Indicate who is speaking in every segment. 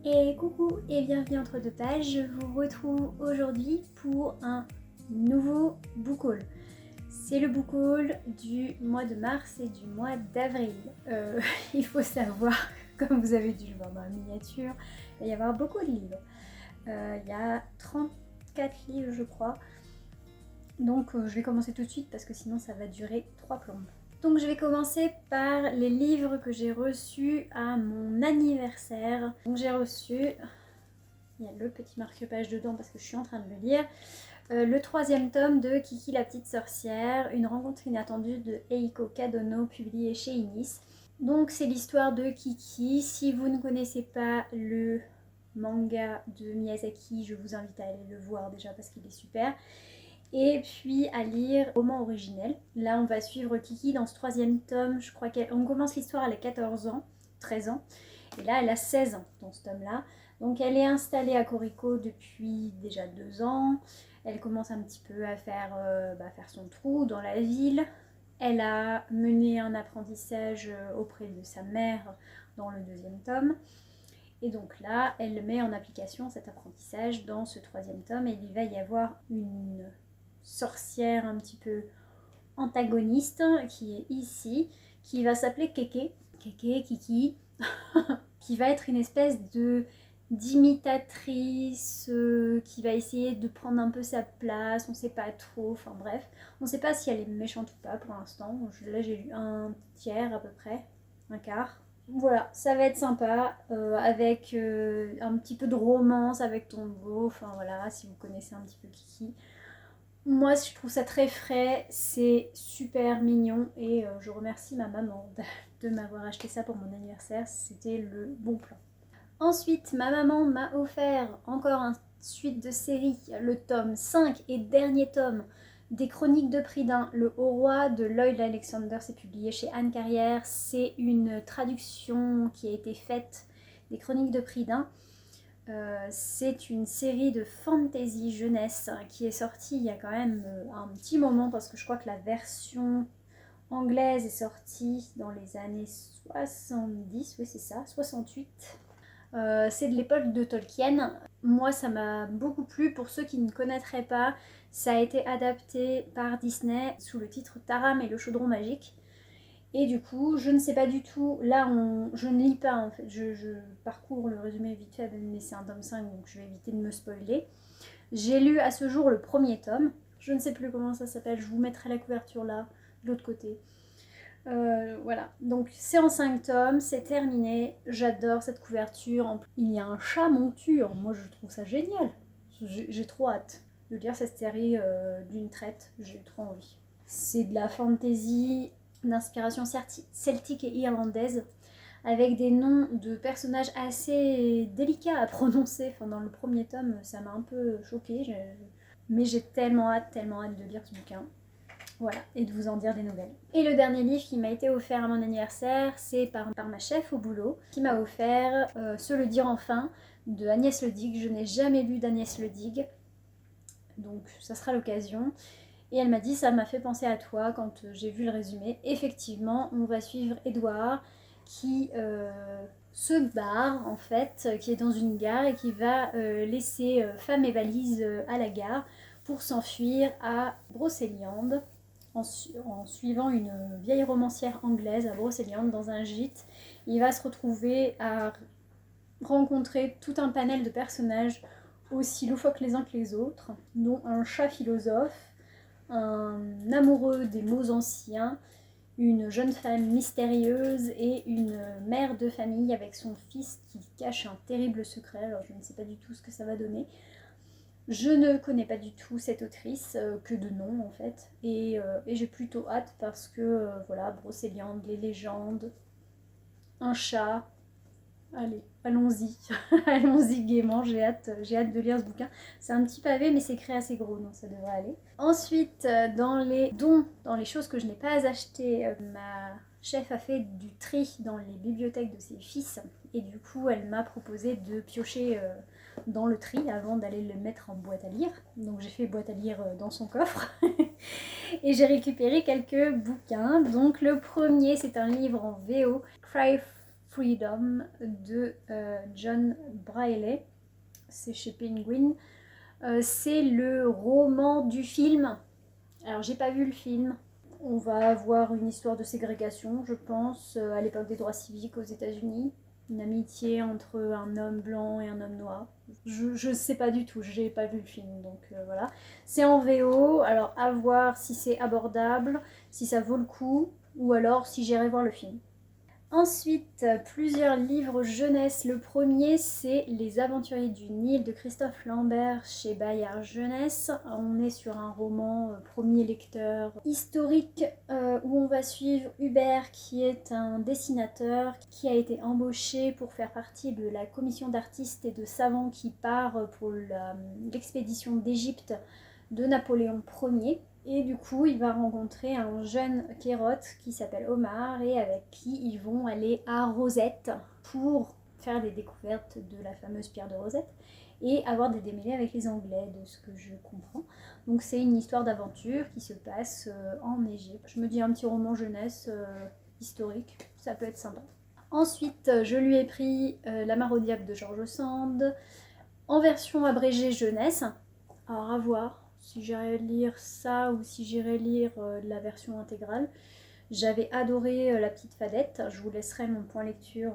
Speaker 1: Et coucou et bienvenue entre deux pages, je vous retrouve aujourd'hui pour un nouveau book haul. C'est le book haul du mois de mars et du mois d'avril. Il faut savoir, comme vous avez dû le voir dans la miniature, il va y avoir beaucoup de livres. Il y a 34 livres je crois. Donc je vais commencer tout de suite parce que sinon ça va durer 3 plombes. Donc je vais commencer par les livres que j'ai reçus à mon anniversaire. Donc j'ai reçu, il y a le petit marque-page dedans parce que je suis en train de le lire, le 3e tome de Kiki la petite sorcière, une rencontre inattendue de Eiko Kadono, publié chez Inis. Donc c'est l'histoire de Kiki. Si vous ne connaissez pas le manga de Miyazaki, je vous invite à aller le voir déjà parce qu'il est super. Et puis à lire roman originel. Là on va suivre Kiki dans ce 3e tome. Je crois qu'on commence l'histoire, elle a 14 ans, 13 ans. Et là elle a 16 ans dans ce tome là. Donc elle est installée à Koriko depuis déjà 2 ans. Elle commence un petit peu à faire son trou dans la ville. Elle a mené un apprentissage auprès de sa mère dans le 2e tome. Et donc là, elle met en application cet apprentissage dans ce 3e tome. Et il va y avoir une sorcière un petit peu antagoniste qui est ici, qui va s'appeler Keke, Kiki, qui va être une espèce de d'imitatrice qui va essayer de prendre un peu sa place, on sait pas trop, enfin bref, on sait pas si elle est méchante ou pas pour l'instant. Là j'ai lu un tiers à peu près, un quart. Voilà, ça va être sympa, avec un petit peu de romance avec Tombo, enfin voilà, si vous connaissez un petit peu Kiki. Moi, je trouve ça très frais, c'est super mignon et je remercie ma maman de m'avoir acheté ça pour mon anniversaire, c'était le bon plan. Ensuite, ma maman m'a offert encore une suite de séries, le tome 5 et dernier tome des Chroniques de Prydain, le Haut Roi de Lloyd Alexander, c'est publié chez Anne Carrière, c'est une traduction qui a été faite des Chroniques de Prydain. C'est une série de fantasy jeunesse qui est sortie il y a quand même un petit moment parce que je crois que la version anglaise est sortie dans les années 70, oui c'est ça, 68. C'est de l'époque de Tolkien. Moi ça m'a beaucoup plu. Pour ceux qui ne connaîtraient pas, ça a été adapté par Disney sous le titre Taram et le chaudron magique. Et du coup, je ne sais pas du tout, là je ne lis pas en fait, je parcours le résumé vite fait, mais c'est un tome 5 donc je vais éviter de me spoiler. J'ai lu à ce jour le 1er tome, je ne sais plus comment ça s'appelle, je vous mettrai la couverture là, de l'autre côté. Voilà, donc c'est en 5 tomes, c'est terminé, j'adore cette couverture, il y a un chat monture, moi je trouve ça génial, j'ai trop hâte de lire cette série d'une traite, j'ai trop envie. C'est de la fantasy d'inspiration celtique et irlandaise, avec des noms de personnages assez délicats à prononcer. Enfin, dans le 1er tome, ça m'a un peu choquée, mais j'ai tellement hâte de lire ce bouquin. Voilà, et de vous en dire des nouvelles. Et le dernier livre qui m'a été offert à mon anniversaire, c'est par ma chef au boulot, qui m'a offert Se le dire enfin, de Agnès Ledig. Je n'ai jamais lu d'Agnès Ledig, donc ça sera l'occasion. Et elle m'a dit, ça m'a fait penser à toi quand j'ai vu le résumé. Effectivement, on va suivre Édouard qui se barre en fait, qui est dans une gare et qui va laisser femme et valise à la gare pour s'enfuir à Brocéliande en suivant une vieille romancière anglaise à Brocéliande dans un gîte. Il va se retrouver à rencontrer tout un panel de personnages aussi loufoques les uns que les autres, dont un chat philosophe, un amoureux des mots anciens, une jeune femme mystérieuse et une mère de famille avec son fils qui cache un terrible secret. Alors je ne sais pas du tout ce que ça va donner. Je ne connais pas du tout cette autrice, que de nom en fait, et j'ai plutôt hâte parce que voilà, Brocéliande, les légendes, un chat. Allez, allons-y, allons-y gaiement, j'ai hâte de lire ce bouquin. C'est un petit pavé mais c'est écrit assez gros donc ça devrait aller. Ensuite, dans les dons, dans les choses que je n'ai pas achetées, ma chef a fait du tri dans les bibliothèques de ses fils et du coup elle m'a proposé de piocher dans le tri avant d'aller le mettre en boîte à lire. Donc j'ai fait boîte à lire dans son coffre et j'ai récupéré quelques bouquins. Donc le premier c'est un livre en VO, Cry Freedom de John Braille. C'est chez Penguin. C'est le roman du film. Alors j'ai pas vu le film. On va avoir une histoire de ségrégation, je pense, à l'époque des droits civiques aux États-Unis. Une amitié entre un homme blanc et un homme noir. Je sais pas du tout, j'ai pas vu le film, donc voilà. C'est en VO, alors à voir si c'est abordable, si ça vaut le coup, ou alors si j'irai voir le film. Ensuite, plusieurs livres jeunesse. Le premier, c'est Les Aventuriers du Nil de Christophe Lambert chez Bayard Jeunesse. On est sur un roman premier lecteur historique où on va suivre Hubert qui est un dessinateur qui a été embauché pour faire partie de la commission d'artistes et de savants qui part pour l'expédition d'Égypte de Napoléon Ier. Et du coup, il va rencontrer un jeune kérote qui s'appelle Omar et avec qui ils vont aller à Rosette pour faire des découvertes de la fameuse pierre de Rosette et avoir des démêlés avec les Anglais, de ce que je comprends. Donc c'est une histoire d'aventure qui se passe en Égypte. Je me dis un petit roman jeunesse historique, ça peut être sympa. Ensuite, je lui ai pris La Mare au diable de George Sand en version abrégée jeunesse. Alors à voir si j'irai lire ça ou si j'irai lire la version intégrale. J'avais adoré La Petite Fadette. Je vous laisserai mon point lecture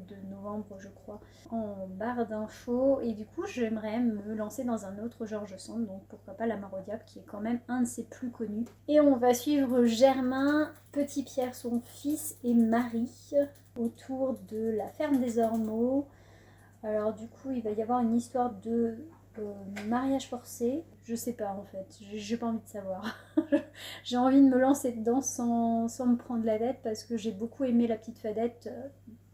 Speaker 1: de novembre, je crois, en barre d'infos. Et du coup, j'aimerais me lancer dans un autre George Sand, donc pourquoi pas La Mare au diable, qui est quand même un de ses plus connus. Et on va suivre Germain, Petit Pierre, son fils, et Marie autour de la ferme des Ormeaux. Alors du coup, il va y avoir une histoire de mariage forcé. Je sais pas en fait, j'ai pas envie de savoir. J'ai envie de me lancer dedans sans me prendre la tête parce que j'ai beaucoup aimé La Petite Fadette.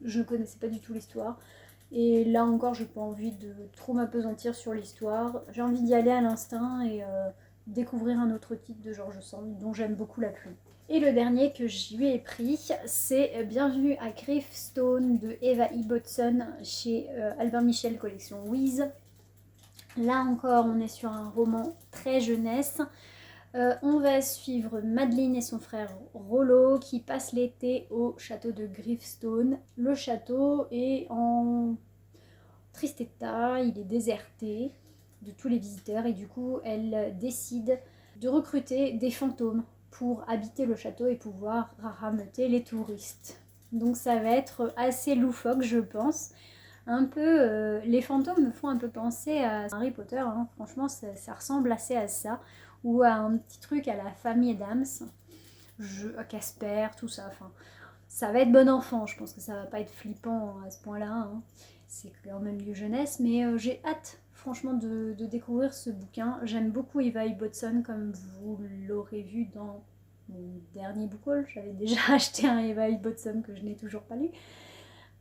Speaker 1: Je ne connaissais pas du tout l'histoire. Et là encore, j'ai pas envie de trop m'apesantir sur l'histoire. J'ai envie d'y aller à l'instinct et découvrir un autre titre de George Sand dont j'aime beaucoup la plume. Et le dernier que je lui ai pris, c'est Bienvenue à Gravestone de Eva Ibbotson chez Albin Michel Collection Wiz. Là encore, on est sur un roman très jeunesse. On va suivre Madeleine et son frère Rollo qui passent l'été au château de Gravestone. Le château est en triste état, il est déserté de tous les visiteurs et du coup, elle décide de recruter des fantômes pour habiter le château et pouvoir rameuter les touristes. Donc ça va être assez loufoque, je pense. Un peu, les fantômes me font un peu penser à Harry Potter, hein. Franchement ça ressemble assez à ça, ou à un petit truc à la famille Adams, à Casper, tout ça, enfin ça va être bon enfant, je pense que ça va pas être flippant à ce point-là, hein. C'est quand même du jeunesse, mais j'ai hâte franchement de découvrir ce bouquin. J'aime beaucoup Eva Ibbotson, comme vous l'aurez vu dans mon dernier book haul. J'avais déjà acheté un Eva Ibbotson que je n'ai toujours pas lu.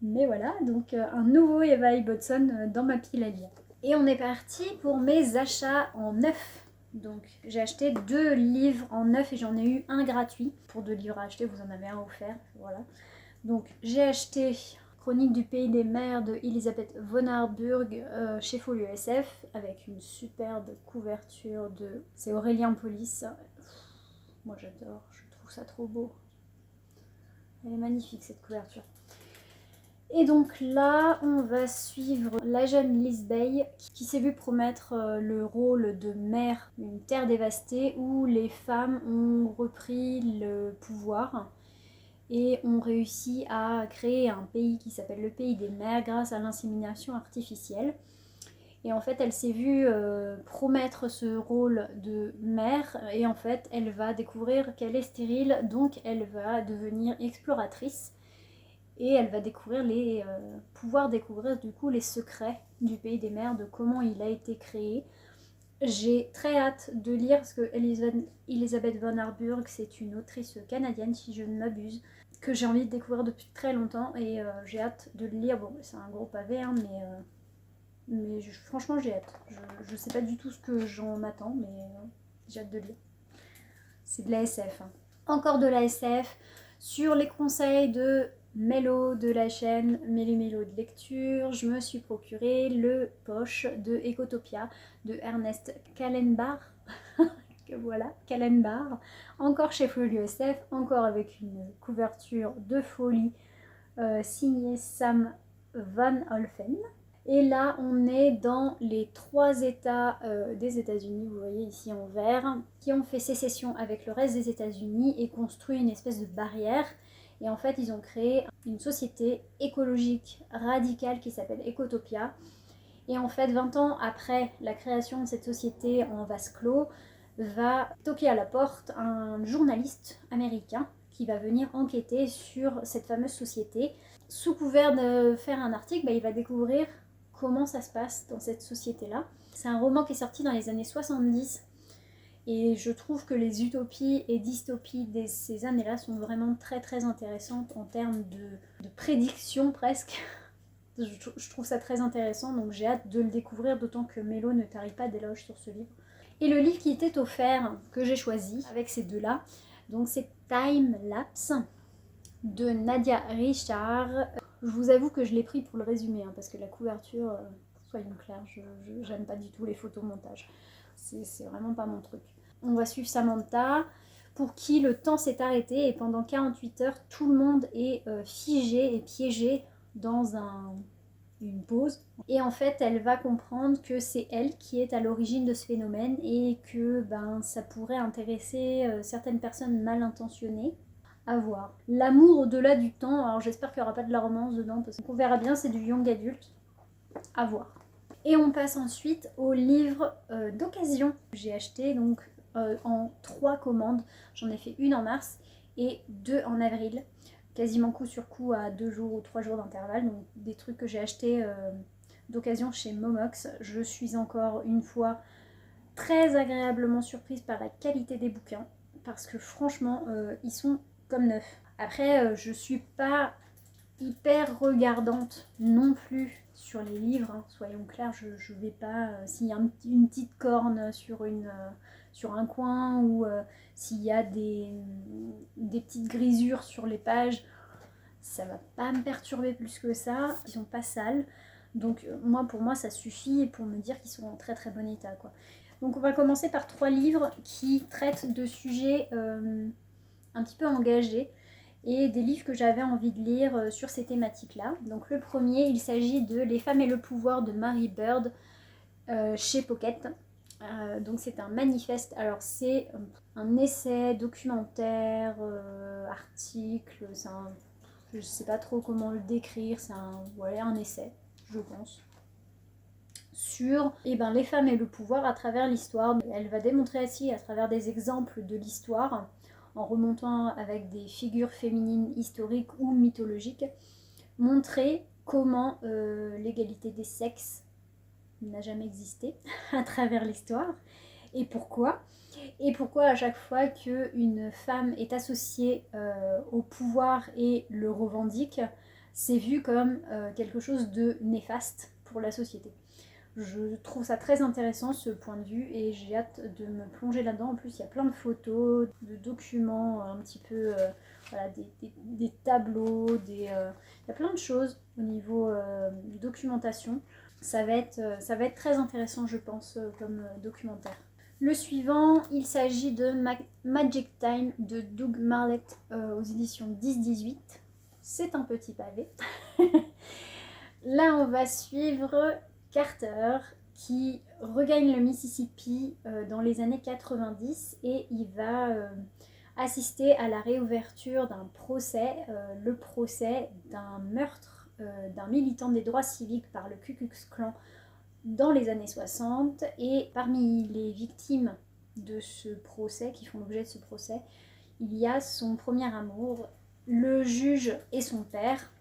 Speaker 1: Mais voilà, donc un nouveau Eva Ibbotson dans ma pile à lire. Et on est parti pour mes achats en neuf. Donc j'ai acheté 2 livres en neuf et j'en ai eu un gratuit. Pour 2 livres à acheter, vous en avez un offert. Voilà. Donc j'ai acheté Chronique du pays des mers de Elisabeth von Harburg chez Folio SF avec une superbe couverture de... C'est Aurélien Polis. Moi j'adore, je trouve ça trop beau. Elle est magnifique cette couverture. Et donc là, on va suivre la jeune Liz Bay qui s'est vue promettre le rôle de mère d'une terre dévastée où les femmes ont repris le pouvoir et ont réussi à créer un pays qui s'appelle le pays des mers grâce à l'insémination artificielle. Et en fait, elle s'est vue promettre ce rôle de mère et en fait, elle va découvrir qu'elle est stérile, donc elle va devenir exploratrice. Et elle va pouvoir découvrir du coup les secrets du pays des mers, de comment il a été créé. J'ai très hâte de lire parce que Elisabeth von Harburg, c'est une autrice canadienne si je ne m'abuse, que j'ai envie de découvrir depuis très longtemps et j'ai hâte de le lire. Bon, c'est un gros pavé, hein, mais franchement j'ai hâte. Je sais pas du tout ce que j'en attends, mais j'ai hâte de lire. C'est de la SF. Hein. Encore de la SF sur les conseils de Mélo de la chaîne Mélo de lecture, je me suis procuré le poche de Ecotopia de Ernest Callenbach. Voilà, Callenbach. Encore chez Folio SF, encore avec une couverture de folie signé Sam Van Olfen. Et là, on est dans les 3 États des États-Unis, vous voyez ici en vert, qui ont fait sécession avec le reste des États-Unis et construit une espèce de barrière. Et en fait, ils ont créé une société écologique radicale qui s'appelle Ecotopia. Et en fait, 20 ans après la création de cette société en vase clos, va toquer à la porte un journaliste américain qui va venir enquêter sur cette fameuse société. Sous couvert de faire un article, il va découvrir comment ça se passe dans cette société-là. C'est un roman qui est sorti dans les années 70 et je trouve que les utopies et dystopies de ces années-là sont vraiment très très intéressantes en termes de prédiction presque. Je trouve ça très intéressant, donc j'ai hâte de le découvrir, d'autant que Mélo ne tarit pas d'éloges sur ce livre. Et le livre qui était offert, que j'ai choisi, avec ces deux-là, donc c'est Time Lapse de Nadia Richard. Je vous avoue que je l'ai pris pour le résumer, parce que la couverture, soyons clairs, j'aime pas du tout les photomontages. C'est vraiment pas mon truc. On va suivre Samantha, pour qui le temps s'est arrêté et pendant 48 heures, tout le monde est figé et piégé dans une pause. Et en fait, elle va comprendre que c'est elle qui est à l'origine de ce phénomène et que ça pourrait intéresser certaines personnes mal intentionnées. À voir. L'amour au-delà du temps, alors j'espère qu'il n'y aura pas de la romance dedans parce qu'on verra bien, c'est du young adulte. À voir. Et on passe ensuite au livre d'occasion que j'ai acheté donc en 3 commandes. J'en ai fait une en mars et 2 en avril. Quasiment coup sur coup à 2 jours ou 3 jours d'intervalle. Donc des trucs que j'ai achetés d'occasion chez Momox. Je suis encore une fois très agréablement surprise par la qualité des bouquins. Parce que franchement, ils sont comme neufs. Après, je suis pas hyper regardante non plus sur les livres, soyons clairs, je vais pas, s'il y a une petite corne sur un coin ou s'il y a des petites grisures sur les pages, ça va pas me perturber plus que ça, ils sont pas sales, donc pour moi ça suffit pour me dire qu'ils sont en très très bon état quoi. Donc on va commencer par 3 livres qui traitent de sujets un petit peu engagés et des livres que j'avais envie de lire sur ces thématiques-là. Donc le premier, il s'agit de Les femmes et le pouvoir de Mary Bird chez Pocket. Donc c'est un manifeste, alors c'est un essai, documentaire, article, je ne sais pas trop comment le décrire, c'est un essai, je pense, sur les femmes et le pouvoir à travers l'histoire. Elle va démontrer ainsi à travers des exemples de l'histoire, en remontant avec des figures féminines historiques ou mythologiques, montrer comment l'égalité des sexes n'a jamais existé à travers l'histoire et pourquoi à chaque fois qu'une femme est associée au pouvoir et le revendique, c'est vu comme quelque chose de néfaste pour la société. Je trouve ça très intéressant ce point de vue et j'ai hâte de me plonger là-dedans. En plus, il y a plein de photos, de documents, un petit peu, des tableaux, il y a plein de choses au niveau documentation. Ça va être très intéressant, je pense, comme documentaire. Le suivant, il s'agit de Magic Time de Doug Marlett aux éditions 10-18. C'est un petit pavé. Là, on va suivre Carter qui regagne le Mississippi dans les années 90 et il va assister à la réouverture d'un procès, le procès d'un meurtre d'un militant des droits civiques par le Ku Klux Klan dans les années 60. Et parmi les victimes de ce procès, qui font l'objet de ce procès, il y a son premier amour, le juge et son père.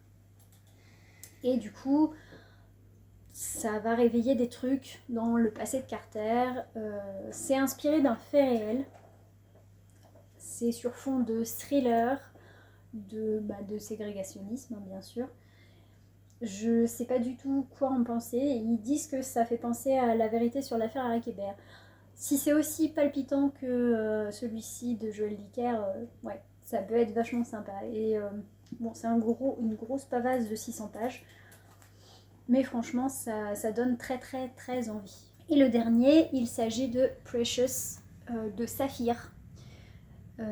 Speaker 1: Et du coup, ça va réveiller des trucs dans le passé de Carter. C'est inspiré d'un fait réel. C'est sur fond de thriller, de ségrégationnisme, hein, bien sûr. Je sais pas du tout quoi en penser. Ils disent que ça fait penser à La vérité sur l'affaire Harry Kéber. Si c'est aussi palpitant que celui-ci de Joël Dicker, ouais, ça peut être vachement sympa. Et c'est une grosse pavasse de 600 pages. Mais franchement, ça donne très très très envie. Et le dernier, il s'agit de Precious de Saphir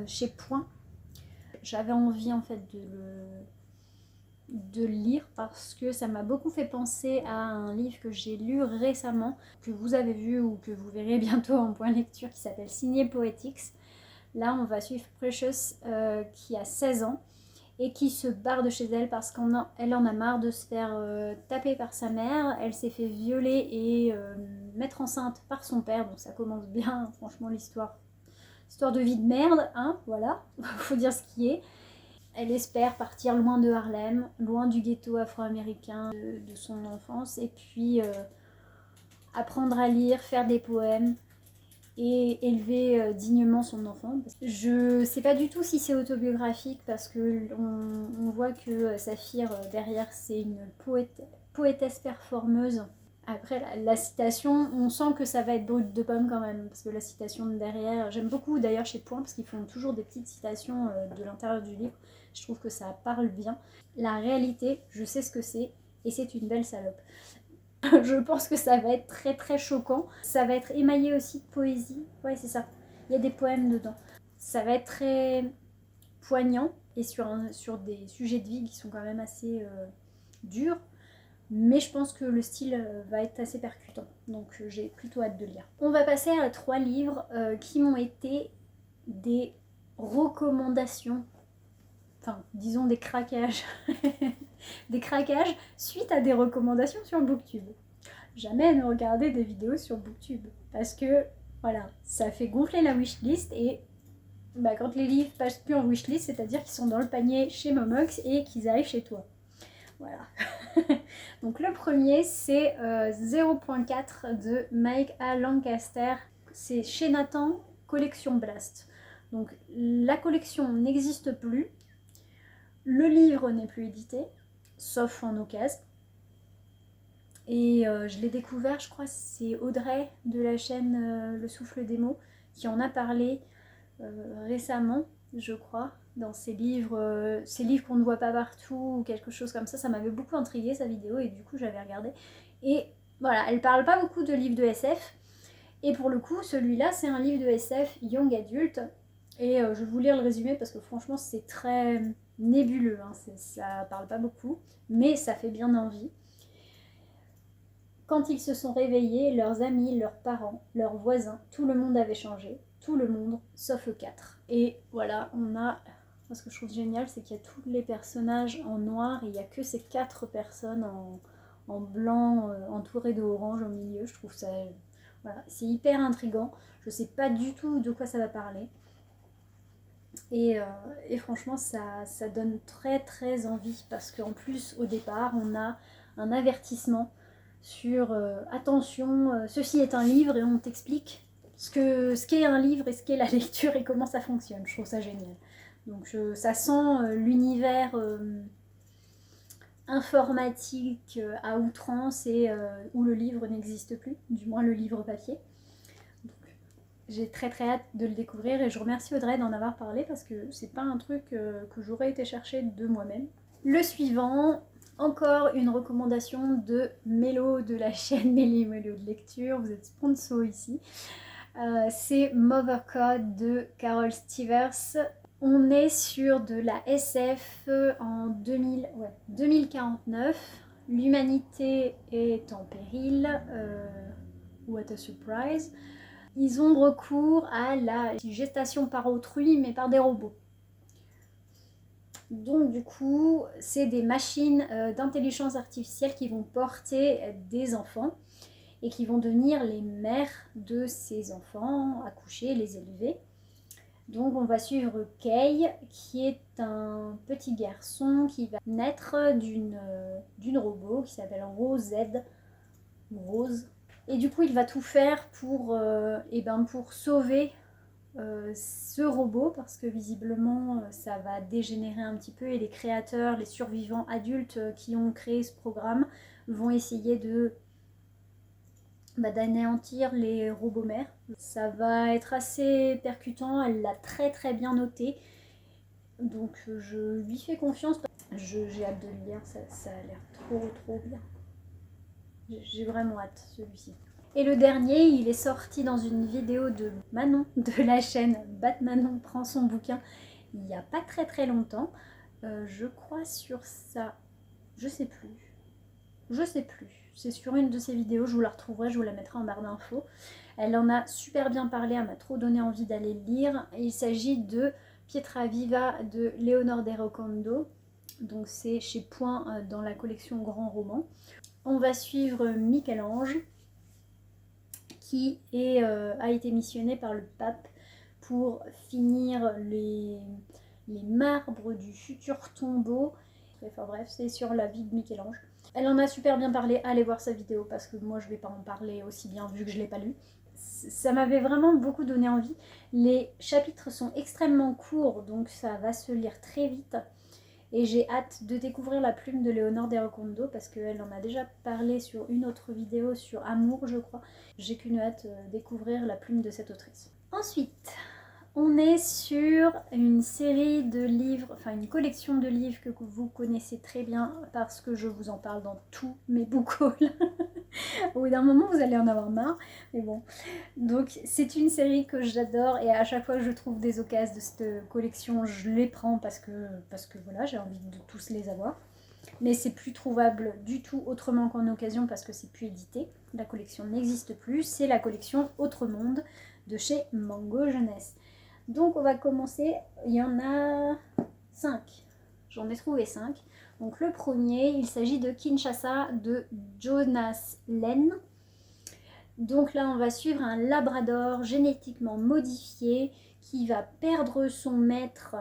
Speaker 1: chez Point. J'avais envie en fait de le lire parce que ça m'a beaucoup fait penser à un livre que j'ai lu récemment, que vous avez vu ou que vous verrez bientôt en point lecture, qui s'appelle Signé Poetics. Là on va suivre Precious qui a 16 ans et qui se barre de chez elle parce qu'elle en a marre de se faire taper par sa mère. Elle s'est fait violer et mettre enceinte par son père, donc ça commence bien, franchement l'histoire de vie de merde, hein, voilà, faut dire ce qui est. Elle espère partir loin de Harlem, loin du ghetto afro-américain de son enfance, et puis apprendre à lire, faire des poèmes et élever dignement son enfant. Je sais pas du tout si c'est autobiographique parce que on voit que Saphir derrière c'est une poétesse performeuse. Après la citation, on sent que ça va être brut de pomme quand même, parce que la citation de derrière, j'aime beaucoup d'ailleurs chez Point, parce qu'ils font toujours des petites citations de l'intérieur du livre, je trouve que ça parle bien. La réalité, je sais ce que c'est, et c'est une belle salope. Je pense que ça va être très très choquant, ça va être émaillé aussi de poésie, ouais c'est ça, il y a des poèmes dedans. Ça va être très poignant, et sur des sujets de vie qui sont quand même assez durs. Mais je pense que le style va être assez percutant, donc j'ai plutôt hâte de lire. On va passer à 3 livres qui m'ont été des recommandations, enfin disons des craquages, des craquages suite à des recommandations sur Booktube. Jamais ne regarder des vidéos sur Booktube, parce que voilà, ça fait gonfler la wishlist et bah, quand les livres passent plus en wishlist, c'est-à-dire qu'ils sont dans le panier chez Momox et qu'ils arrivent chez toi. Voilà. Donc le premier c'est 0.4 de Mike A. Lancaster. C'est chez Nathan, collection Blast. Donc la collection n'existe plus. Le livre n'est plus édité, sauf en occasion. Et je l'ai découvert, je crois c'est Audrey de la chaîne Le Souffle des mots qui en a parlé récemment, je crois, dans ces livres qu'on ne voit pas partout ou quelque chose comme ça. Ça m'avait beaucoup intrigué sa vidéo et du coup j'avais regardé. Et voilà, elle parle pas beaucoup de livres de SF. Et pour le coup, celui-là, c'est un livre de SF young adulte. Et je vais vous lire le résumé parce que franchement, c'est très nébuleux. Hein. Ça parle pas beaucoup, mais ça fait bien envie. Quand ils se sont réveillés, leurs amis, leurs parents, leurs voisins, tout le monde avait changé. Tout le monde, sauf eux 4. Et voilà, on a... Ce que je trouve génial, c'est qu'il y a tous les personnages en noir et il n'y a que ces 4 personnes en blanc, entourées de orange au milieu. Je trouve ça... Voilà, c'est hyper intriguant. Je sais pas du tout de quoi ça va parler. Et franchement, ça donne très très envie parce qu'en plus, au départ, on a un avertissement sur attention, ceci est un livre et on t'explique ce qu'est un livre et ce qu'est la lecture et comment ça fonctionne. Je trouve ça génial. Donc ça sent l'univers informatique à outrance et où le livre n'existe plus, du moins le livre papier. Donc, j'ai très très hâte de le découvrir et je remercie Audrey d'en avoir parlé parce que c'est pas un truc que j'aurais été chercher de moi-même. Le suivant, encore une recommandation de Mélo de la chaîne Méli Mélo de lecture, vous êtes sponsor ici. C'est Mothercode de Carol Stevers. On est sur de la SF en 2049. L'humanité est en péril. What a surprise. Ils ont recours à la gestation par autrui, mais par des robots. Donc du coup, c'est des machines d'intelligence artificielle qui vont porter des enfants et qui vont devenir les mères de ces enfants, accoucher, les élever. Donc on va suivre Kay, qui est un petit garçon qui va naître d'une robot qui s'appelle Rosette. Rose. Et du coup, il va tout faire pour sauver ce robot parce que visiblement ça va dégénérer un petit peu et les créateurs, les survivants adultes qui ont créé ce programme vont essayer d'anéantir les robots mères. Ça va être assez percutant, elle l'a très très bien noté, donc je lui fais confiance. J'ai hâte de le lire, ça a l'air trop bien. J'ai vraiment hâte celui-ci. Et le dernier, il est sorti dans une vidéo de Manon de la chaîne Batmanon prend son bouquin il n'y a pas très longtemps. Je crois sur sa Je sais plus. Je sais plus. C'est sur une de ses vidéos, je vous la retrouverai, je vous la mettrai en barre d'infos. Elle en a super bien parlé, elle m'a trop donné envie d'aller le lire. Il s'agit de Pietra Viva de Leonor de Rocondo. Donc c'est chez Point dans la collection Grand Roman. On va suivre Michel-Ange qui a été missionné par le pape pour finir les marbres du futur tombeau. Enfin bref, c'est sur la vie de Michel-Ange. Elle en a super bien parlé, allez voir sa vidéo parce que moi je vais pas en parler aussi bien vu que je l'ai pas lu. Ça m'avait vraiment beaucoup donné envie. Les chapitres sont extrêmement courts donc ça va se lire très vite. Et j'ai hâte de découvrir la plume de Leonor de Rocondo parce qu'elle en a déjà parlé sur une autre vidéo sur Amour je crois. J'ai qu'une hâte de découvrir la plume de cette autrice. Ensuite, on est sur une série de livres, enfin une collection de livres que vous connaissez très bien parce que je vous en parle dans tous mes book hauls. Au bout d'un moment, vous allez en avoir marre, mais bon. Donc c'est une série que j'adore et à chaque fois que je trouve des occasions de cette collection, je les prends parce que voilà, j'ai envie de tous les avoir. Mais c'est plus trouvable du tout autrement qu'en occasion parce que c'est plus édité. La collection n'existe plus, c'est la collection Autre Monde de chez Mango Jeunesse. Donc on va commencer, il y en a 5, j'en ai trouvé 5. Donc le premier, il s'agit de Kinshasa de Jonas Len. Donc là on va suivre un labrador génétiquement modifié qui va perdre son maître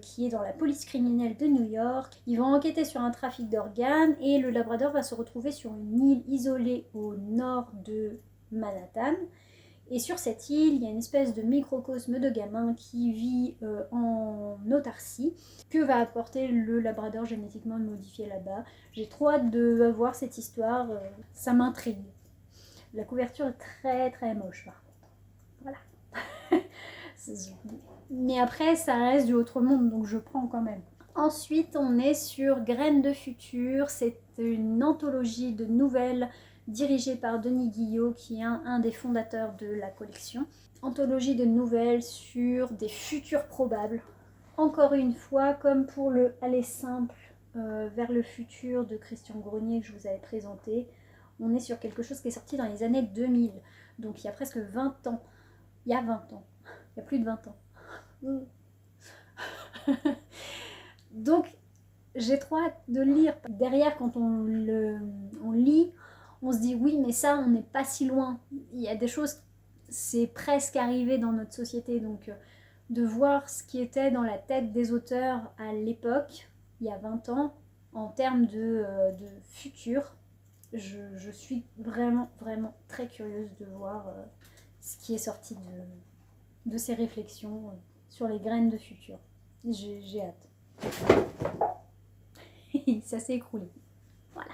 Speaker 1: qui est dans la police criminelle de New York. Ils vont enquêter sur un trafic d'organes et le labrador va se retrouver sur une île isolée au nord de Manhattan. Et sur cette île, il y a une espèce de microcosme de gamin qui vit en autarcie. Que va apporter le labrador génétiquement modifié là-bas? J'ai trop hâte de voir cette histoire, ça m'intrigue. La couverture est très très moche par contre. Voilà. Mais après, ça reste du Autre Monde, donc je prends quand même. Ensuite, on est sur Graines de Futur. C'est une anthologie de nouvelles dirigée par Denis Guillot, qui est un des fondateurs de la collection. Anthologie de nouvelles sur des futurs probables. Encore une fois, comme pour le Aller simple vers le futur de Christian Grenier que je vous avais présenté, on est sur quelque chose qui est sorti dans les années 2000. Donc il y a presque 20 ans. Il y a 20 ans. Il y a plus de 20 ans. Donc j'ai trop hâte de lire. Derrière, quand on lit, on se dit oui, mais ça, on n'est pas si loin. Il y a des choses, c'est presque arrivé dans notre société. Donc de voir ce qui était dans la tête des auteurs à l'époque, il y a 20 ans, en termes de futur, je suis vraiment, vraiment très curieuse de voir ce qui est sorti de ces réflexions sur les graines de futur. J'ai hâte. Ça s'est écroulé. Voilà.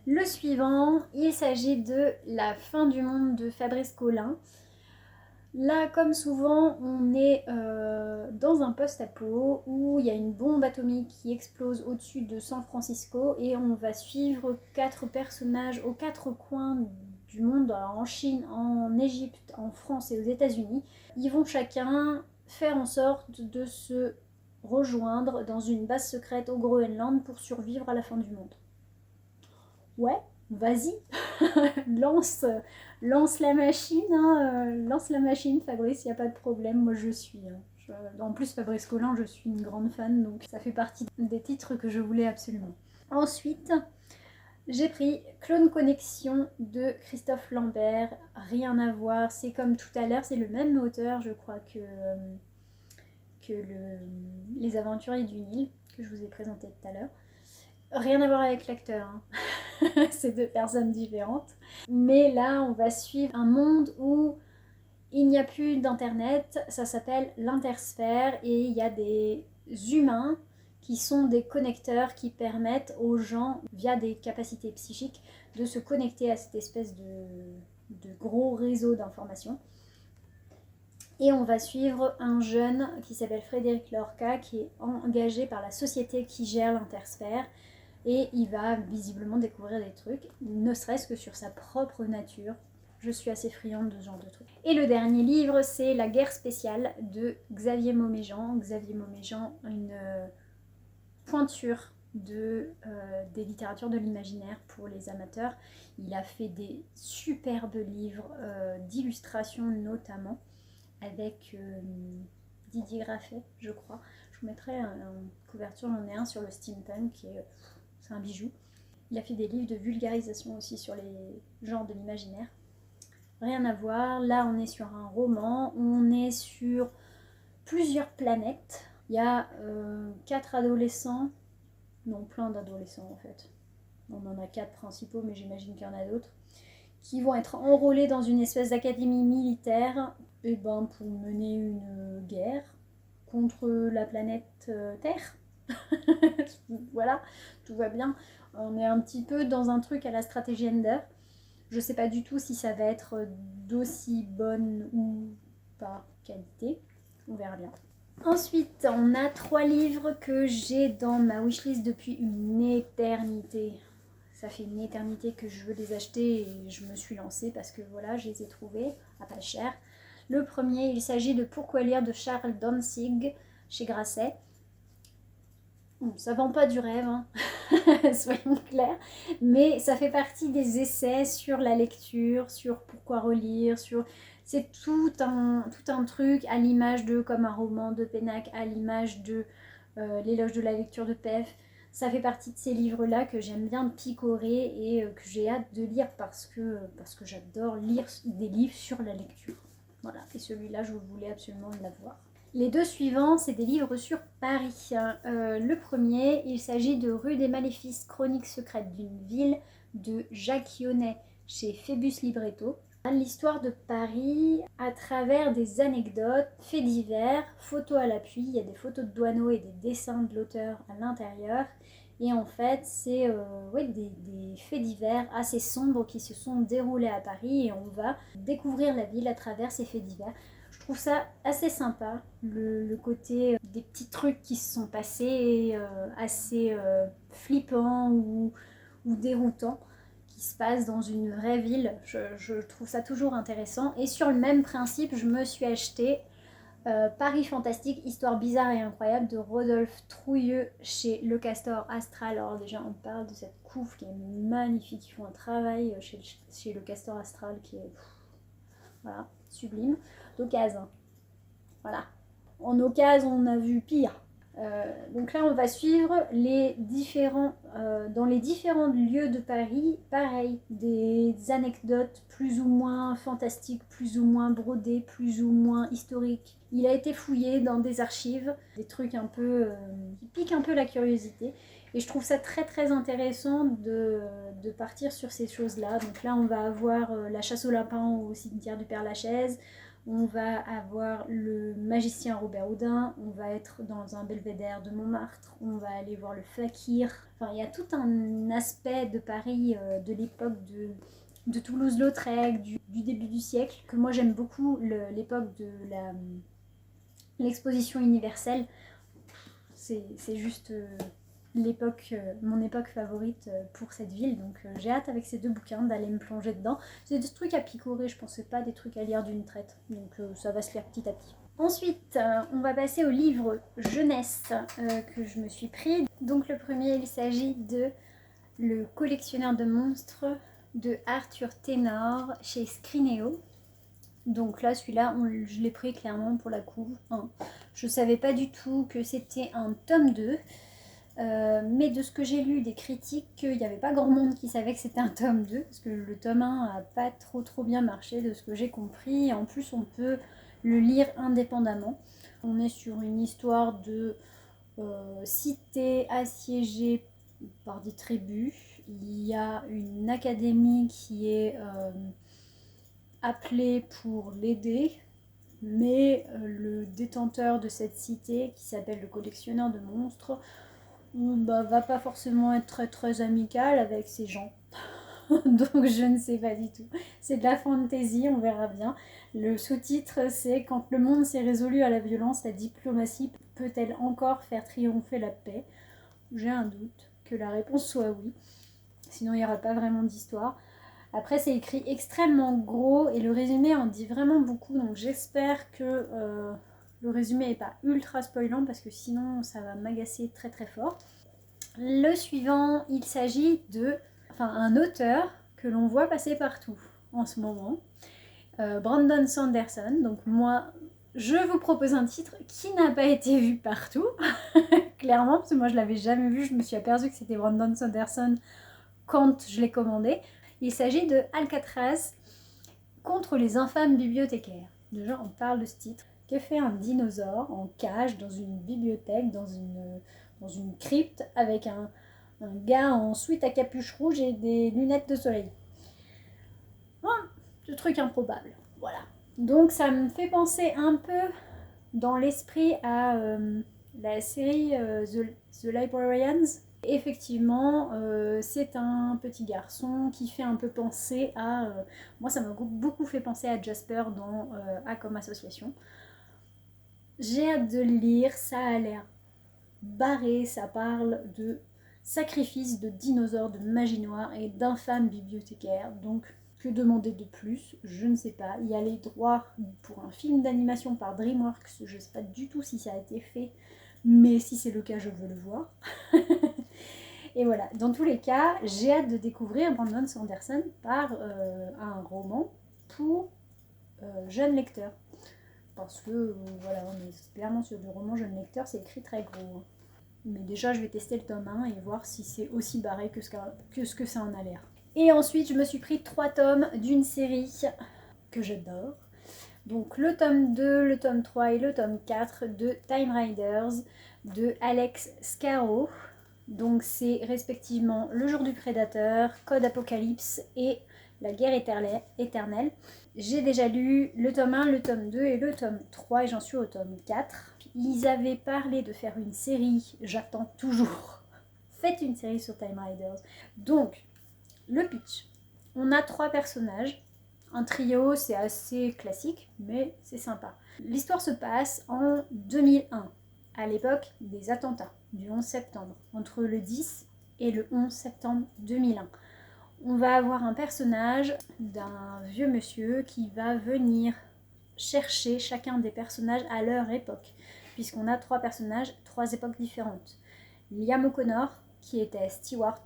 Speaker 1: Le suivant, il s'agit de La fin du monde de Fabrice Collin. Là, comme souvent, on est dans un post-apo où il y a une bombe atomique qui explose au-dessus de San Francisco et on va suivre 4 personnages aux 4 coins du monde, alors en Chine, en Égypte, en France et aux États-Unis. Ils vont chacun faire en sorte de se rejoindre dans une base secrète au Groenland pour survivre à la fin du monde. Ouais, vas-y, lance la machine, hein, lance la machine Fabrice, il n'y a pas de problème, moi je suis. En plus Fabrice Collin, je suis une grande fan, donc ça fait partie des titres que je voulais absolument. Ensuite, j'ai pris Clone Connexion de Christophe Lambert, rien à voir, c'est comme tout à l'heure, c'est le même auteur je crois que Les Aventuriers du Nil, que je vous ai présenté tout à l'heure. Rien à voir avec l'acteur, hein. C'est 2 personnes différentes. Mais là, on va suivre un monde où il n'y a plus d'internet, ça s'appelle l'intersphère et il y a des humains qui sont des connecteurs qui permettent aux gens, via des capacités psychiques, de se connecter à cette espèce de gros réseau d'informations. Et on va suivre un jeune qui s'appelle Frédéric Lorca qui est engagé par la société qui gère l'intersphère et il va visiblement découvrir des trucs, ne serait-ce que sur sa propre nature. Je suis assez friande de ce genre de trucs. Et le dernier livre, c'est La guerre spéciale de Xavier Mauméjean. Xavier Mauméjean, une pointure des littératures de l'imaginaire pour les amateurs. Il a fait des superbes livres d'illustration notamment, avec Didier Graffet, je crois. Je vous mettrai une couverture, j'en ai un sur le steampunk, c'est un bijou. Il a fait des livres de vulgarisation aussi sur les genres de l'imaginaire. Rien à voir, là on est sur un roman, on est sur plusieurs planètes. Il y a 4 adolescents, non plein d'adolescents en fait. On en a 4 principaux, mais j'imagine qu'il y en a d'autres, qui vont être enrôlés dans une espèce d'académie militaire pour mener une guerre contre la planète Terre. Voilà, tout va bien. On est un petit peu dans un truc à la stratégie Ender. Je sais pas du tout si ça va être d'aussi bonne ou pas qualité. On verra bien. Ensuite, on a 3 livres que j'ai dans ma wishlist depuis une éternité. Ça fait une éternité que je veux les acheter et je me suis lancée parce que voilà, je les ai trouvés à pas cher. Le premier, il s'agit de Pourquoi lire de Charles Danzig chez Grasset. Bon, ça vend pas du rêve, hein. Soyons clairs, mais ça fait partie des essais sur la lecture, sur pourquoi relire, c'est tout un truc à l'image de Comme un roman de Pénac, à l'image de L'éloge de la lecture de Pef. Ça fait partie de ces livres-là que j'aime bien picorer et que j'ai hâte de lire parce que j'adore lire des livres sur la lecture. Voilà, et celui-là, je voulais absolument l'avoir. Les 2 suivants, c'est des livres sur Paris. Le premier, il s'agit de Rue des Maléfices, chroniques secrètes d'une ville de Jacques Yonnet chez Phébus Libretto. L'histoire de Paris à travers des anecdotes, faits divers, photos à l'appui. Il y a des photos de Doisneau et des dessins de l'auteur à l'intérieur. Et en fait, c'est des faits divers assez sombres qui se sont déroulés à Paris et on va découvrir la ville à travers ces faits divers. Je trouve ça assez sympa, le côté des petits trucs qui se sont passés assez flippants ou déroutants qui se passent dans une vraie ville. Je trouve ça toujours intéressant. Et sur le même principe, je me suis acheté Paris Fantastique, histoire bizarre et incroyable de Rodolphe Trouilleux chez Le Castor Astral. Alors déjà on parle de cette couve qui est magnifique, ils font un travail chez Le Castor Astral qui est voilà, sublime. D'occasion, voilà. En occasion on a vu pire. Donc là on va suivre dans les différents lieux de Paris, pareil, des anecdotes plus ou moins fantastiques, plus ou moins brodées, plus ou moins historiques. Il a été fouillé dans des archives, des trucs un peu qui piquent un peu la curiosité. Et je trouve ça très très intéressant de partir sur ces choses-là. Donc là on va avoir la chasse au lapin au cimetière du Père-Lachaise. On va avoir le magicien Robert Houdin, on va être dans un belvédère de Montmartre, on va aller voir le fakir. Enfin, il y a tout un aspect de Paris de l'époque de Toulouse-Lautrec, du début du siècle, que moi j'aime beaucoup, l'époque de l'exposition universelle. C'est juste mon époque favorite pour cette ville, donc j'ai hâte avec ces 2 bouquins d'aller me plonger dedans. C'est des trucs à picorer, je pensais pas des trucs à lire d'une traite, donc ça va se lire petit à petit. Ensuite, on va passer au livre jeunesse que je me suis pris. Donc le premier, il s'agit de Le collectionneur de monstres de Arthur Ténor chez Scrinéo. Donc là, celui-là, je l'ai pris clairement pour la couve 1. Je savais pas du tout que c'était un tome 2. Mais de ce que j'ai lu des critiques, il n'y avait pas grand monde qui savait que c'était un tome 2, parce que le tome 1 a pas trop bien marché de ce que j'ai compris. En plus, on peut le lire indépendamment. On est sur une histoire de cité assiégée par des tribus. Il y a une académie qui est appelée pour l'aider, mais le détenteur de cette cité, qui s'appelle le collectionneur de monstres, va pas forcément être très amical avec ces gens. Donc je ne sais pas du tout. C'est de la fantasy, on verra bien. Le sous-titre c'est Quand le monde s'est résolu à la violence, la diplomatie peut-elle encore faire triompher la paix? J'ai un doute que la réponse soit oui. Sinon il n'y aura pas vraiment d'histoire. Après c'est écrit extrêmement gros et le résumé en dit vraiment beaucoup. Donc j'espère que le résumé n'est pas ultra spoilant parce que sinon ça va m'agacer très très fort. Le suivant, il s'agit un auteur que l'on voit passer partout en ce moment, Brandon Sanderson. Donc moi, je vous propose un titre qui n'a pas été vu partout, clairement, parce que moi je l'avais jamais vu, je me suis aperçue que c'était Brandon Sanderson quand je l'ai commandé. Il s'agit de Alcatraz contre les infâmes bibliothécaires. Déjà, on parle de ce titre. Que fait un dinosaure en cage dans une bibliothèque, dans une crypte, avec un gars en sweat à capuche rouge et des lunettes de soleil? Ce truc improbable. Voilà. Donc ça me fait penser un peu dans l'esprit à la série The Librarians. Effectivement, c'est un petit garçon qui fait un peu penser à... moi, ça m'a beaucoup fait penser à Jasper dans A comme association. J'ai hâte de le lire, ça a l'air barré, ça parle de sacrifices de dinosaures, de magie noire et d'infâmes bibliothécaires. Donc, que demander de plus? Je ne sais pas. Il y a les droits pour un film d'animation par DreamWorks. Je ne sais pas du tout si ça a été fait, mais si c'est le cas, je veux le voir. Et voilà, dans tous les cas, j'ai hâte de découvrir Brandon Sanderson par un roman pour jeunes lecteurs. Parce que, voilà, on est clairement sur du roman jeune lecteur, c'est écrit très gros. Mais déjà, je vais tester le tome 1 et voir si c'est aussi barré que ce que ça en a l'air. Et ensuite, je me suis pris 3 tomes d'une série que j'adore. Donc le tome 2, le tome 3 et le tome 4 de Time Riders de Alex Scarrow. Donc c'est respectivement Le Jour du Prédateur, Code Apocalypse et La Guerre éternelle. J'ai déjà lu le tome 1, le tome 2 et le tome 3 et j'en suis au tome 4. Ils avaient parlé de faire une série, j'attends toujours. Faites une série sur Time Riders. Donc, le pitch. On a 3 personnages. Un trio, c'est assez classique, mais c'est sympa. L'histoire se passe en 2001, à l'époque des attentats du 11 septembre, entre le 10 et le 11 septembre 2001. On va avoir un personnage d'un vieux monsieur qui va venir chercher chacun des personnages à leur époque, puisqu'on a 3 personnages, 3 époques différentes. Liam O'Connor, qui était Stewart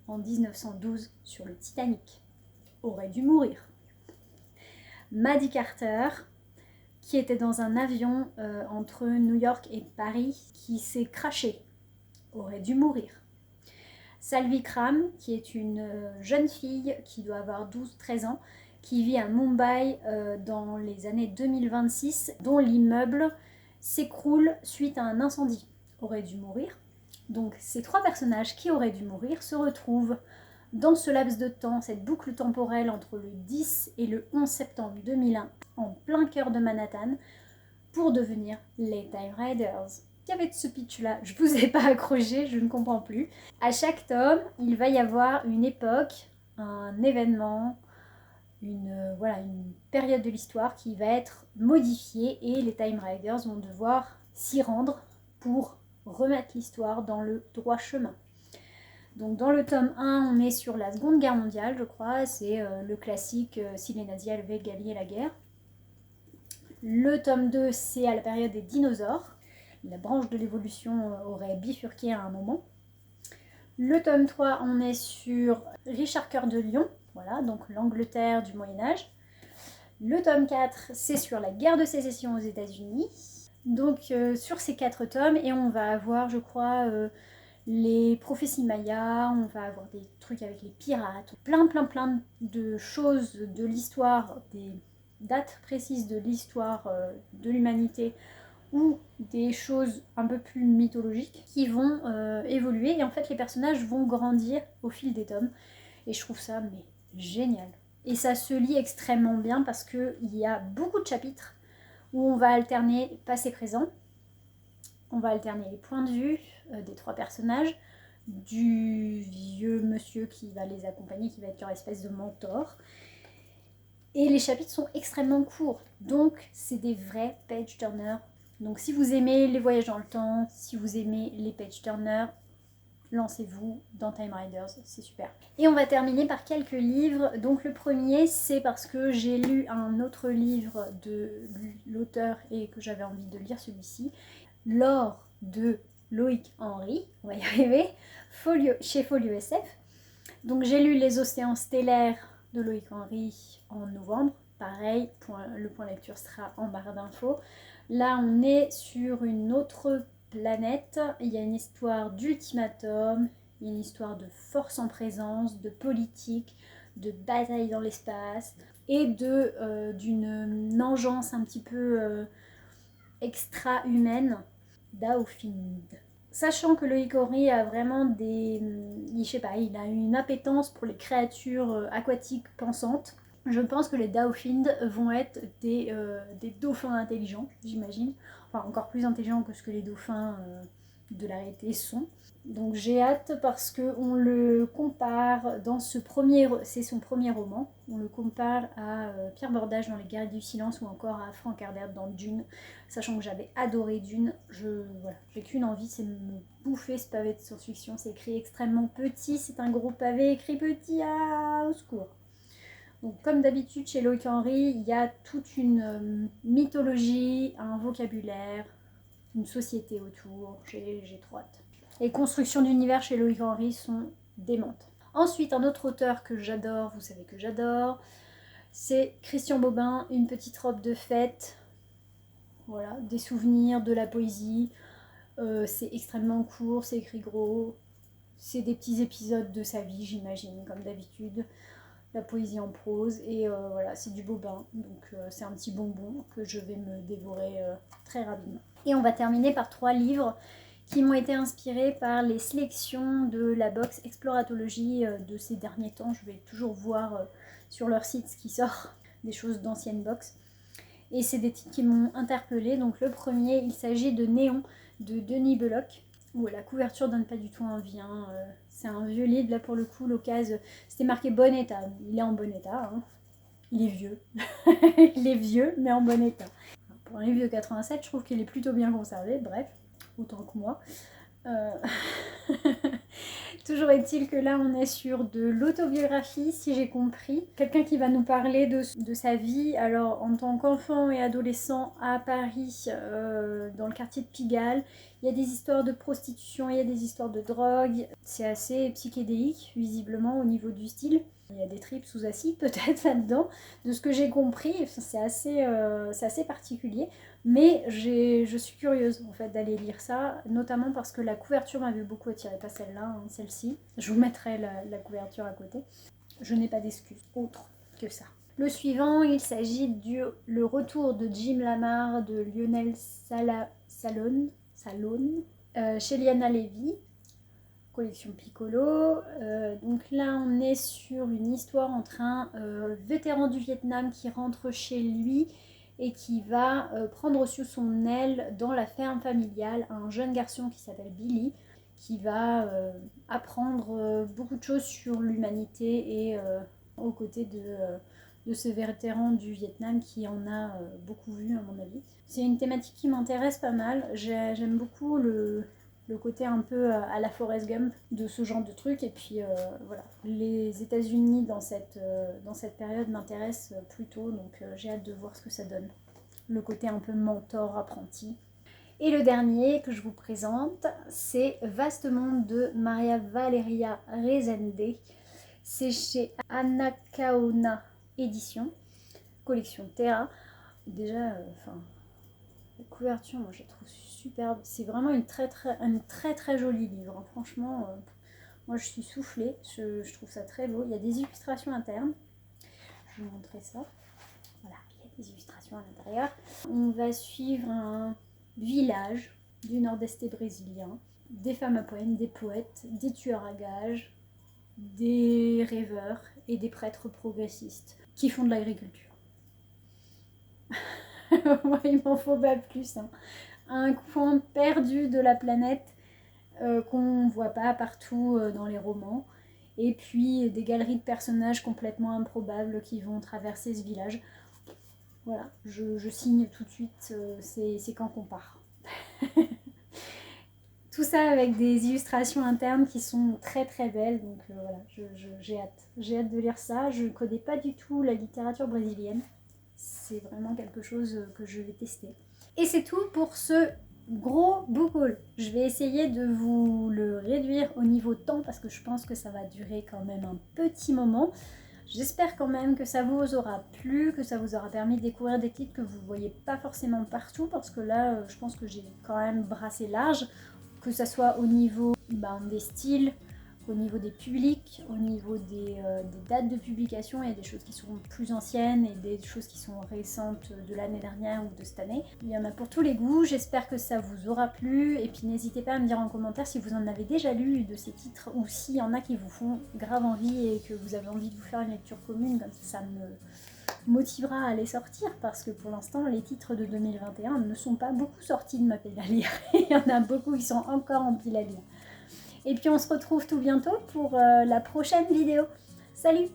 Speaker 1: en 1912 sur le Titanic, aurait dû mourir. Maddie Carter, qui était dans un avion entre New York et Paris, qui s'est crashé, aurait dû mourir. Salvi Kram, qui est une jeune fille qui doit avoir 12-13 ans, qui vit à Mumbai dans les années 2026, dont l'immeuble s'écroule suite à un incendie, aurait dû mourir. Donc ces 3 personnages qui auraient dû mourir se retrouvent dans ce laps de temps, cette boucle temporelle entre le 10 et le 11 septembre 2001, en plein cœur de Manhattan, pour devenir les Time Riders. Qu'avec ce pitch-là, je vous ai pas accroché, je ne comprends plus. À chaque tome, il va y avoir une époque, un événement, une période de l'histoire qui va être modifiée et les Time Riders vont devoir s'y rendre pour remettre l'histoire dans le droit chemin. Donc dans le tome 1, on est sur la Seconde Guerre mondiale, je crois, c'est le classique si les nazis avaient gagné la guerre. Le tome 2, c'est à la période des dinosaures. La branche de l'évolution aurait bifurqué à un moment. Le tome 3, on est sur Richard Cœur de Lion, voilà, donc l'Angleterre du Moyen-Âge. Le tome 4, c'est sur la guerre de sécession aux États-Unis. Donc sur ces 4 tomes, et on va avoir, je crois, les prophéties mayas, on va avoir des trucs avec les pirates, plein de choses de l'histoire, des dates précises de l'histoire de l'humanité ou des choses un peu plus mythologiques qui vont évoluer et en fait les personnages vont grandir au fil des tomes et je trouve ça mais génial. Et ça se lit extrêmement bien parce qu'il y a beaucoup de chapitres où on va alterner passé-présent, on va alterner les points de vue des 3 personnages, du vieux monsieur qui va les accompagner, qui va être leur espèce de mentor. Et les chapitres sont extrêmement courts, donc c'est des vrais page-turners. Donc si vous aimez les voyages dans le temps, si vous aimez les page-turners, lancez-vous dans Time Riders, c'est super. Et on va terminer par quelques livres. Donc le premier, c'est parce que j'ai lu un autre livre de l'auteur et que j'avais envie de lire celui-ci. L'or de Loïc Henry, on va y arriver, chez Folio SF. Donc j'ai lu Les Océans stellaires de Loïc Henry en novembre. Pareil, le point lecture sera en barre d'infos. Là, on est sur une autre planète. Il y a une histoire d'ultimatum, il y a une histoire de force en présence, de politique, de bataille dans l'espace et d'une engeance un petit peu extra-humaine d'Aofind. Sachant que Loïc Henry a vraiment je sais pas, il a une appétence pour les créatures aquatiques pensantes. Je pense que les Dauphind vont être des dauphins intelligents, j'imagine. Enfin, encore plus intelligents que ce que les dauphins de la réalité sont. Donc j'ai hâte parce qu'on le compare dans c'est son premier roman, on le compare à Pierre Bordage dans Les Guerriers du Silence ou encore à Frank Herbert dans Dune, sachant que j'avais adoré Dune, voilà, j'ai qu'une envie, c'est de me bouffer ce pavé de science-fiction, c'est écrit extrêmement petit, c'est un gros pavé écrit petit, au secours. Donc comme d'habitude chez Loïc Henry, il y a toute une mythologie, un vocabulaire, une société autour, j'ai trop hâte. Les constructions d'univers chez Loïc Henry sont démentes. Ensuite, un autre auteur que j'adore, vous savez que j'adore, c'est Christian Bobin, Une petite robe de fête. Voilà, des souvenirs, de la poésie. C'est extrêmement court, c'est écrit gros. C'est des petits épisodes de sa vie, j'imagine, comme d'habitude. La poésie en prose. Et voilà, c'est du Bobin. Donc c'est un petit bonbon que je vais me dévorer très rapidement. Et on va terminer par 3 livres qui m'ont été inspirés par les sélections de la box Exploratologie de ces derniers temps. Je vais toujours voir sur leur site ce qui sort, des choses d'anciennes box. Et c'est des titres qui m'ont interpellée. Donc le premier, il s'agit de Néon de Denis Belloc, où la couverture donne pas du tout envie. C'est un vieux livre, là pour le coup, l'occasion, c'était marqué bon état. Il est en bon état, hein. Il est vieux. Il est vieux, mais en bon état. Pour un livre de 87, je trouve qu'il est plutôt bien conservé, bref, autant que moi. Toujours est-il que là, on est sur de l'autobiographie, si j'ai compris. Quelqu'un qui va nous parler de sa vie, alors en tant qu'enfant et adolescent à Paris, dans le quartier de Pigalle. Il y a des histoires de prostitution, il y a des histoires de drogue. C'est assez psychédélique, visiblement, au niveau du style. Il y a des tripes sous acide peut-être là-dedans. De ce que j'ai compris, c'est assez particulier. Mais je suis curieuse en fait d'aller lire ça, notamment parce que la couverture m'avait beaucoup attiré, pas celle-là, hein, celle-ci. Je vous mettrai la couverture à côté. Je n'ai pas d'excuse autre que ça. Le suivant, il s'agit Le retour de Jim Lamar de Lionel Salone, chez Liana Levy, collection Piccolo. Donc là, on est sur une histoire entre un vétéran du Vietnam qui rentre chez lui et qui va prendre sous son aile dans la ferme familiale un jeune garçon qui s'appelle Billy, qui va apprendre beaucoup de choses sur l'humanité et aux côtés de ce vétéran du Vietnam qui en a beaucoup vu à mon avis. C'est une thématique qui m'intéresse pas mal, j'aime beaucoup le côté un peu à la Forrest Gump de ce genre de truc. Et puis voilà, les États-Unis dans cette période m'intéressent plutôt, donc j'ai hâte de voir ce que ça donne. Le côté un peu mentor-apprenti. Et le dernier que je vous présente, c'est Vaste Monde de Maria Valeria Rezende. C'est chez Anacaona Édition, collection Terra. Déjà, la couverture, moi je la trouve superbe. C'est vraiment un très très joli livre. Franchement, moi je suis soufflée. Je trouve ça très beau. Il y a des illustrations internes. Je vais vous montrer ça. Voilà, il y a des illustrations à l'intérieur. On va suivre un village du nord-est brésilien. Des femmes à poèmes, des poètes, des tueurs à gages, des rêveurs et des prêtres progressistes qui font de l'agriculture. Moi, il m'en faut pas plus. Un coin perdu de la planète qu'on ne voit pas partout dans les romans. Et puis des galeries de personnages complètement improbables qui vont traverser ce village. Voilà, je signe tout de suite, c'est quand qu'on part. Tout ça avec des illustrations internes qui sont très très belles, donc voilà, j'ai hâte. J'ai hâte de lire ça. Je ne connais pas du tout la littérature brésilienne. C'est vraiment quelque chose que je vais tester. Et c'est tout pour ce gros book haul. Je vais essayer de vous le réduire au niveau temps parce que je pense que ça va durer quand même un petit moment. J'espère quand même que ça vous aura plu, que ça vous aura permis de découvrir des titres que vous ne voyez pas forcément partout parce que là, je pense que j'ai quand même brassé large, que ça soit au niveau des styles, au niveau des publics, au niveau des dates de publication. Il y a des choses qui sont plus anciennes et des choses qui sont récentes de l'année dernière ou de cette année. Il y en a pour tous les goûts, j'espère que ça vous aura plu et puis n'hésitez pas à me dire en commentaire si vous en avez déjà lu de ces titres ou s'il y en a qui vous font grave envie et que vous avez envie de vous faire une lecture commune, comme ça me motivera à les sortir parce que pour l'instant les titres de 2021 ne sont pas beaucoup sortis de ma pile à lire. Il y en a beaucoup qui sont encore en pile à lire. Et puis on se retrouve tout bientôt pour la prochaine vidéo. Salut!